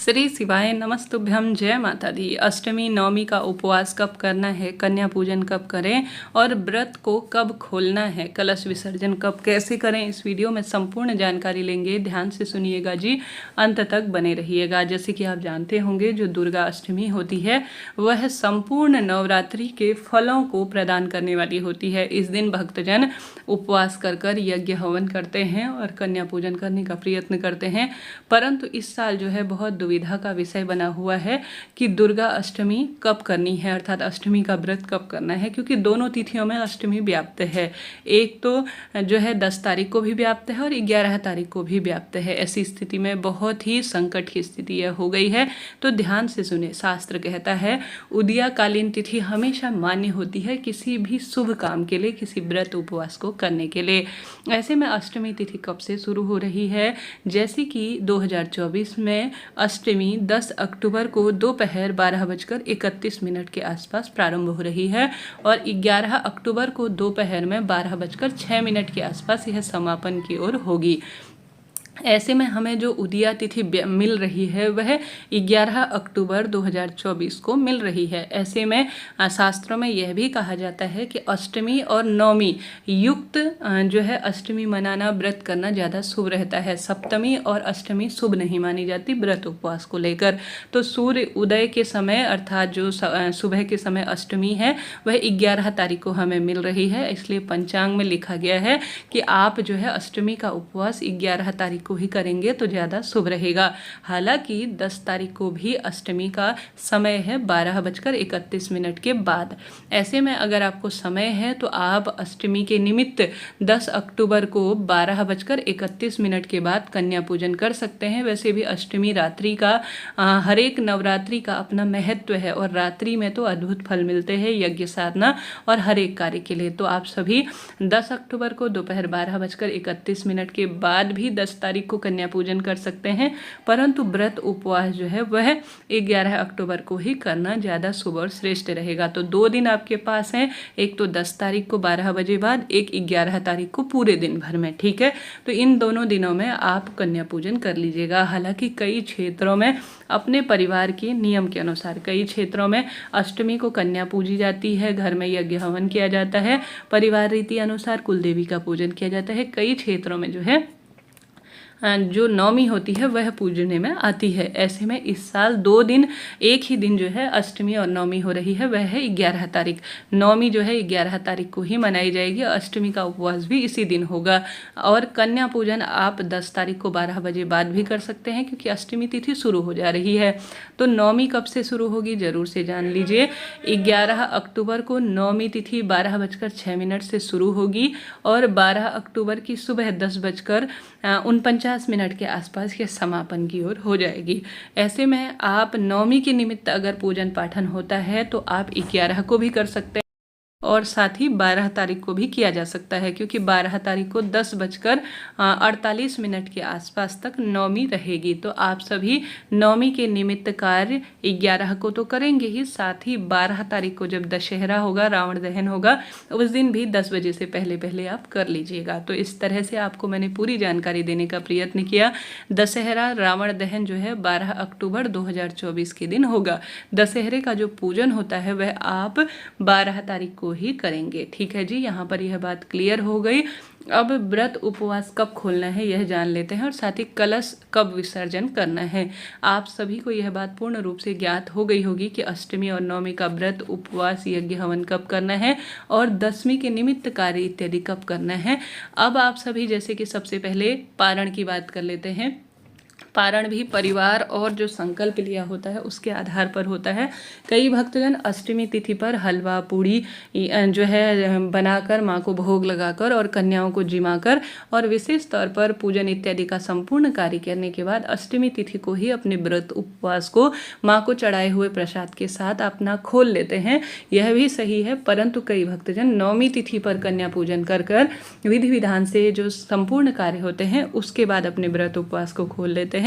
श्री शिवाय नमस्तुभ्यम। जय माता दी। अष्टमी नवमी का उपवास कब करना है, कन्या पूजन कब करें और व्रत को कब खोलना है, कलश विसर्जन कब कैसे करें, इस वीडियो में संपूर्ण जानकारी लेंगे। ध्यान से सुनिएगा जी, अंत तक बने रहिएगा। जैसे कि आप जानते होंगे, जो दुर्गा अष्टमी होती है वह संपूर्ण नवरात्रि के फलों को प्रदान करने वाली होती है। इस दिन भक्तजन उपवास कर यज्ञ हवन करते हैं और कन्या पूजन करने का प्रयत्न करते हैं। परंतु इस साल जो है बहुत दुविधा का विषय बना हुआ है कि दुर्गा अष्टमी कब करनी है, अर्थात अष्टमी का व्रत कब करना है, क्योंकि दोनों तिथियों में अष्टमी व्याप्त है। एक तो जो है 10 तारीख को भी व्याप्त है और 11 तारीख को भी व्याप्त है। ऐसी स्थिति में बहुत ही संकट की स्थिति यह हो गई है। तो ध्यान से सुने, शास्त्र कहता है उदयाकालीन तिथि हमेशा मान्य होती है किसी भी शुभ काम के लिए, किसी व्रत उपवास को करने के लिए। ऐसे में अष्टमी तिथि कब से शुरू हो रही है, जैसे कि 2024 में अष्टमी 10 अक्टूबर को दोपहर 12:31 के आसपास प्रारंभ हो रही है और 11 अक्टूबर को दोपहर में 12:06 के आसपास यह समापन की ओर होगी। ऐसे में हमें जो उदया तिथि मिल रही है वह 11 अक्टूबर 2024 को मिल रही है। ऐसे में शास्त्रों में यह भी कहा जाता है कि अष्टमी और नवमी युक्त जो है अष्टमी मनाना, व्रत करना ज़्यादा शुभ रहता है। सप्तमी और अष्टमी शुभ नहीं मानी जाती व्रत उपवास को लेकर। तो सूर्य उदय के समय अर्थात जो सुबह के समय अष्टमी है वह 11 तारीख को हमें मिल रही है। इसलिए पंचांग में लिखा गया है कि आप जो है अष्टमी का उपवास 11 तारीख को ही करेंगे तो ज़्यादा शुभ रहेगा। हालांकि 10 तारीख को भी अष्टमी का समय है 12:31 के बाद। ऐसे में अगर आपको समय है तो आप अष्टमी के निमित्त 10 अक्टूबर को 12:31 के बाद कन्या पूजन कर सकते हैं। वैसे भी अष्टमी रात्रि का हर एक नवरात्रि का अपना महत्व है और रात्रि में तो अद्भुत फल मिलते हैं यज्ञ साधना और हर एक कार्य के लिए। तो आप सभी 10 अक्टूबर को दोपहर 12:31 के बाद भी 10 तारीख को कन्या पूजन कर सकते हैं, परंतु व्रत उपवास जो है वह 11 अक्टूबर को ही करना ज़्यादा शुभ और श्रेष्ठ रहेगा। तो 2 दिन आपके पास हैं, एक तो 10 तारीख को 12 बजे बाद, एक 11 तारीख को पूरे दिन भर में। ठीक है, तो इन दोनों दिनों में आप कन्या पूजन कर लीजिएगा। हालांकि कई क्षेत्रों में अपने परिवार के नियम के अनुसार कई क्षेत्रों में अष्टमी को कन्या पूजी जाती है, घर में यज्ञ हवन किया जाता है, परिवार रीति अनुसार कुल देवी का पूजन किया जाता है। कई क्षेत्रों में जो है जो नवमी होती है वह पूजने में आती है। ऐसे में इस साल 2 दिन एक ही दिन जो है अष्टमी और नवमी हो रही है, वह है 11 तारीख। नवमी जो है 11 तारीख को ही मनाई जाएगी। अष्टमी का उपवास भी इसी दिन होगा और कन्या पूजन आप 10 तारीख को 12 बजे बाद भी कर सकते हैं, क्योंकि अष्टमी तिथि शुरू हो जा रही है। तो नवमी कब से शुरू होगी जरूर से जान लीजिए। 11 अक्टूबर को नवमी तिथि 12:06 से शुरू होगी और 12 अक्टूबर की सुबह 10:49 के आसपास ये समापन की ओर हो जाएगी। ऐसे में आप नवमी के निमित्त अगर पूजन पाठन होता है तो आप 11 को भी कर सकते हैं और साथ ही 12 तारीख को भी किया जा सकता है, क्योंकि 12 तारीख को 10:48 के आसपास तक नवमी रहेगी। तो आप सभी नवमी के निमित्त कार्य 11 को तो करेंगे ही, साथ ही 12 तारीख को जब दशहरा होगा, रावण दहन होगा, उस दिन भी 10 बजे से पहले पहले आप कर लीजिएगा। तो इस तरह से आपको मैंने पूरी जानकारी देने का प्रयत्न किया। दशहरा रावण दहन जो है 12 अक्टूबर 2024 के दिन होगा। दशहरे का जो पूजन होता है वह आप 12 तारीख को ही करेंगे। ठीक है जी, यहाँ पर यह बात क्लियर हो गई। अब व्रत उपवास कब खोलना है यह जान लेते हैं और साथ ही कलश कब विसर्जन करना है। आप सभी को यह बात पूर्ण रूप से ज्ञात हो गई होगी कि अष्टमी और नवमी का व्रत उपवास यज्ञ हवन कब करना है और 10वीं के निमित्त कार्य इत्यादि कब करना है। अब आप सभी जैसे कि सबसे पहले पारण की बात कर लेते हैं। पारण भी परिवार और जो संकल्प लिया होता है उसके आधार पर होता है। कई भक्तजन अष्टमी तिथि पर हलवा पूड़ी जो है बनाकर माँ को भोग लगाकर और कन्याओं को जिमाकर और विशेष तौर पर पूजन इत्यादि का संपूर्ण कार्य करने के बाद अष्टमी तिथि को ही अपने व्रत उपवास को माँ को चढ़ाए हुए प्रसाद के साथ अपना खोल लेते हैं। यह भी सही है, परंतु कई भक्तजन नवमी तिथि पर कन्या पूजन कर विधि विधान से जो संपूर्ण कार्य होते हैं उसके बाद अपने व्रत उपवास को खोल लेते हैं।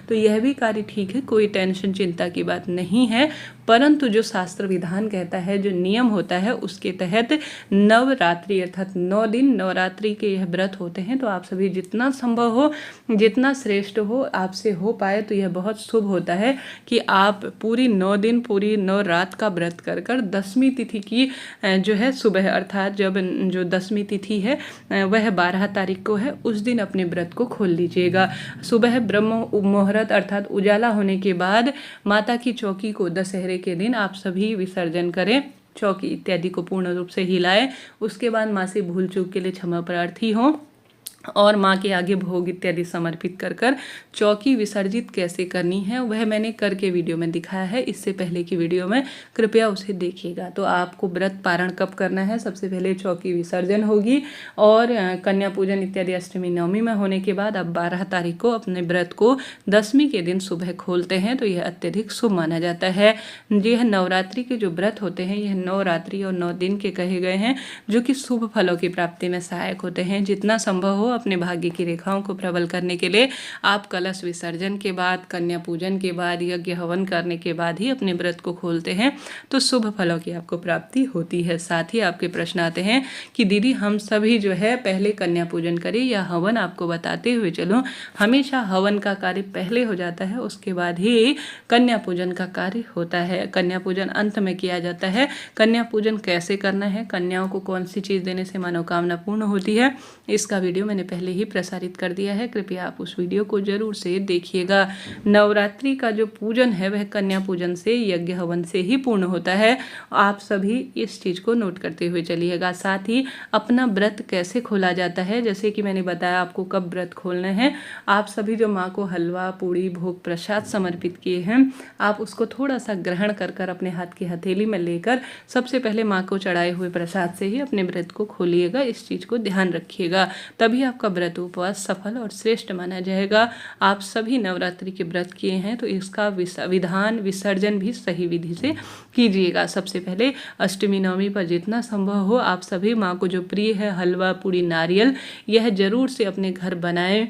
तो यह भी कार्य ठीक है, कोई टेंशन चिंता की बात नहीं है। परंतु जो शास्त्र विधान कहता है, जो नियम होता है, उसके तहत नवरात्रि अर्थात 9 दिन नवरात्रि के यह व्रत होते हैं। तो आप सभी जितना संभव हो, जितना श्रेष्ठ हो, आपसे हो पाए तो यह बहुत शुभ होता है कि आप पूरी 9 दिन पूरी 9 रात का व्रत कर कर 10वीं तिथि की जो है सुबह अर्थात जब जो 10वीं तिथि है वह 12 तारीख को है, उस दिन अपने व्रत को खोल लीजिएगा। सुबह ब्रह्म मुहूर्त अर्थात उजाला होने के बाद माता की चौकी को दशहरे के दिन आप सभी विसर्जन करें, चौकी इत्यादि को पूर्ण रूप से हिलाएं। उसके बाद माँ से भूल चूक के लिए क्षमा प्रार्थी हों और माँ के आगे भोग इत्यादि समर्पित कर कर चौकी विसर्जित कैसे करनी है वह मैंने करके वीडियो में दिखाया है, इससे पहले की वीडियो में, कृपया उसे देखिएगा। तो आपको व्रत पारण कब करना है, सबसे पहले चौकी विसर्जन होगी और कन्या पूजन इत्यादि अष्टमी नवमी में होने के बाद अब 12 तारीख को अपने व्रत को 10वीं के दिन सुबह खोलते हैं, तो यह अत्यधिक शुभ माना जाता है। यह नवरात्रि के जो व्रत होते हैं यह 9 रात्रि और 9 दिन के कहे गए हैं, जो कि शुभ फलों की प्राप्ति में सहायक होते हैं। जितना संभव हो अपने भाग्य की रेखाओं को प्रबल करने के लिए आप कलश विसर्जन के बाद, कन्या पूजन के बाद, यज्ञ हवन करने के बाद ही अपने व्रत को खोलते हैं, तो शुभ फलों की आपको प्राप्ति होती है। साथ ही आपके प्रश्न आते हैं कि दीदी हम सभी जो है पहले कन्या पूजन करें या हवन, आपको बताते हुए चलो हमेशा हवन का कार्य पहले हो जाता है, उसके बाद ही कन्या पूजन का कार्य होता है। कन्या पूजन अंत में किया जाता है। कन्या पूजन कैसे करना है, कन्याओं को कौन सी चीज़ देने से मनोकामना पूर्ण होती है, इसका वीडियो मैंने पहले ही प्रसारित कर दिया है, कृपया आप उस वीडियो को जरूर से देखिएगा। नवरात्रि का जो पूजन है वह कन्या पूजन से, यज्ञ हवन से ही पूर्ण होता है। आप सभी इस चीज़ को नोट करते हुए चलिएगा। साथ ही अपना व्रत कैसे खोला जाता है, जैसे कि मैंने बताया आपको कब व्रत खोलना है। आप सभी जो माँ को हलवा पूड़ी भोग प्रसाद समर्पित किए हैं, आप उसको थोड़ा सा ग्रहण कर कर अपने हाथ की हथेली में लेकर सबसे पहले माँ को चढ़ाए हुए प्रसाद से ही अपने व्रत को खोलिएगा। इस चीज़ को ध्यान रखिएगा, तभी आपका व्रत उपवास सफल और श्रेष्ठ माना जाएगा। आप सभी नवरात्रि के व्रत किए हैं तो इसका विधान विसर्जन भी सही विधि से कीजिएगा। सबसे पहले अष्टमी नवमी पर जितना संभव हो आप सभी माँ को जो प्रिय है हलवा पूड़ी नारियल, यह जरूर से अपने घर बनाएं।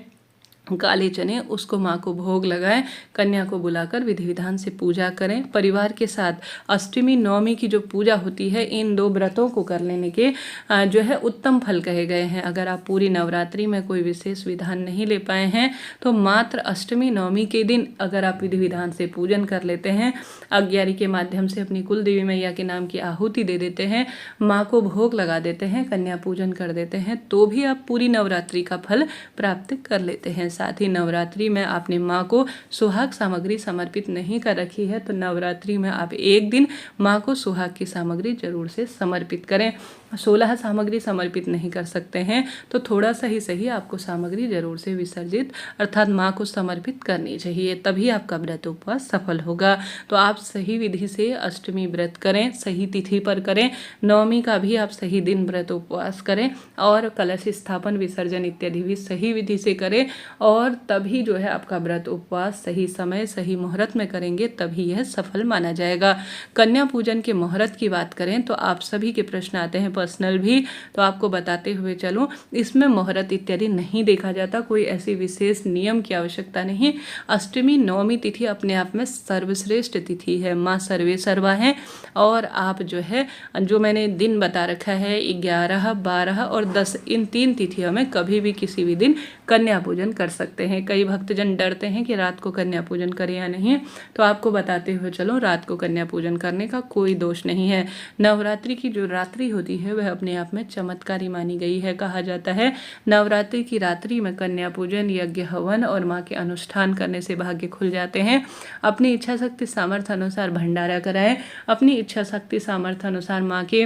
काले चने उसको माँ को भोग लगाएं, कन्या को बुलाकर विधि विधान से पूजा करें। परिवार के साथ अष्टमी नवमी की जो पूजा होती है, इन 2 व्रतों को कर लेने के जो है उत्तम फल कहे गए हैं। अगर आप पूरी नवरात्रि में कोई विशेष विधान नहीं ले पाए हैं तो मात्र अष्टमी नवमी के दिन अगर आप विधि विधान से पूजन कर लेते हैं, अग्यारी के माध्यम से अपनी कुल देवी मैया के नाम की आहुति दे देते हैं, माँ को भोग लगा देते हैं, कन्या पूजन कर देते हैं, तो भी आप पूरी नवरात्रि का फल प्राप्त कर लेते हैं। साथ ही नवरात्रि में आपने माँ को सुहाग सामग्री समर्पित नहीं कर रखी है तो नवरात्रि में आप एक दिन माँ को सुहाग की सामग्री जरूर से समर्पित करें। 16 सामग्री समर्पित नहीं कर सकते हैं तो थोड़ा सा ही सही आपको सामग्री जरूर से विसर्जित अर्थात माँ को समर्पित करनी चाहिए, तभी आपका व्रत उपवास सफल होगा। तो आप सही विधि से अष्टमी व्रत करें, सही तिथि पर करें, नवमी का भी आप सही दिन व्रत उपवास करें और कलश स्थापन विसर्जन इत्यादि भी सही विधि से करें, और तभी जो है आपका व्रत उपवास सही समय सही मुहूर्त में करेंगे, तभी यह सफल माना जाएगा। कन्या पूजन के मुहूर्त की बात करें तो आप सभी के प्रश्न आते हैं पर्सनल भी, तो आपको बताते हुए चलूं, इसमें मुहूर्त इत्यादि नहीं देखा जाता, कोई ऐसी विशेष नियम की आवश्यकता नहीं। अष्टमी नवमी तिथि अपने आप में सर्वश्रेष्ठ तिथि है, माँ सर्वे सर्वा है। और आप जो है जो मैंने दिन बता रखा है 11, 12 और 10, इन 3 तिथियों में कभी भी किसी भी दिन कन्या पूजन कर सकते हैं। कई भक्तजन डरते हैं कि रात को कन्या पूजन करें या नहीं, तो आपको बताते हुए चलो रात को कन्या पूजन करने का कोई दोष नहीं है। नवरात्रि की जो रात्रि होती है वह अपने आप में चमत्कारी मानी गई है। कहा जाता है नवरात्रि की रात्रि में कन्या पूजन यज्ञ हवन और माँ के अनुष्ठान करने से भाग्य खुल जाते हैं। अपनी इच्छा शक्ति सामर्थ्य अनुसार भंडारा कराएं, अपनी इच्छा शक्ति सामर्थ्य अनुसार माँ के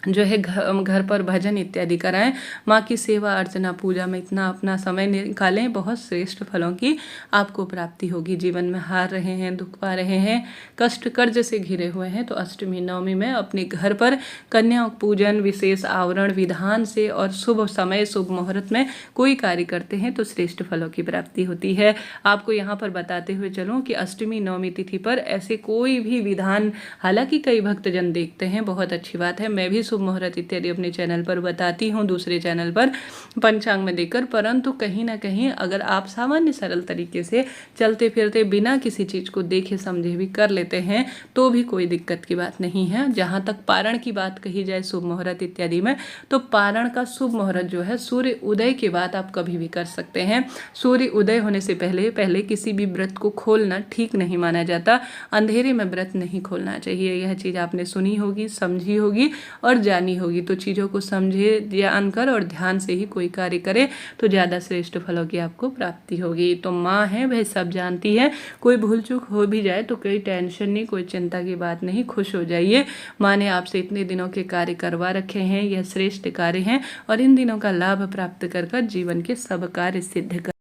जो है घर पर भजन इत्यादि कराएं, माँ की सेवा अर्चना पूजा में इतना अपना समय निकालें, बहुत श्रेष्ठ फलों की आपको प्राप्ति होगी। जीवन में हार रहे हैं, दुख पा रहे हैं, कष्ट कर्ज से घिरे हुए हैं, तो अष्टमी नवमी में अपने घर पर कन्या पूजन विशेष आवरण विधान से और शुभ समय शुभ मुहूर्त में कोई कार्य करते हैं तो श्रेष्ठ फलों की प्राप्ति होती है। आपको यहाँ पर बताते हुए चलूँ कि अष्टमी नवमी तिथि पर ऐसे कोई भी विधान, हालांकि कई भक्तजन देखते हैं, बहुत अच्छी बात है, मैं भी शुभ मुहूर्त इत्यादि अपने चैनल पर बताती हूँ, दूसरे चैनल पर पंचांग में देकर, परंतु कहीं ना कहीं अगर आप सामान्य सरल तरीके से चलते फिरते बिना किसी चीज़ को देखे समझे भी कर लेते हैं तो भी कोई दिक्कत की बात नहीं है। जहाँ तक पारण की बात कही जाए शुभ मुहूर्त इत्यादि में, तो पारण का शुभ मुहूर्त जो है सूर्य उदय के बाद आप कभी भी कर सकते हैं। सूर्य उदय होने से पहले किसी भी व्रत को खोलना ठीक नहीं माना जाता। अंधेरे में व्रत नहीं खोलना चाहिए। यह चीज़ आपने सुनी होगी, समझी होगी और जानी होगी। तो चीज़ों को समझे, जानकर और ध्यान से ही कोई कार्य करे तो ज़्यादा श्रेष्ठ फलों की आपको प्राप्ति होगी। तो माँ है, वह सब जानती है। कोई भूल चूक हो भी जाए तो कोई टेंशन नहीं, कोई चिंता की बात नहीं, खुश हो जाइए। माँ ने आपसे इतने दिनों के कार्य करवा रखे हैं, यह श्रेष्ठ कार्य हैं और इन दिनों का लाभ प्राप्त कर जीवन के सब कार्य सिद्ध कर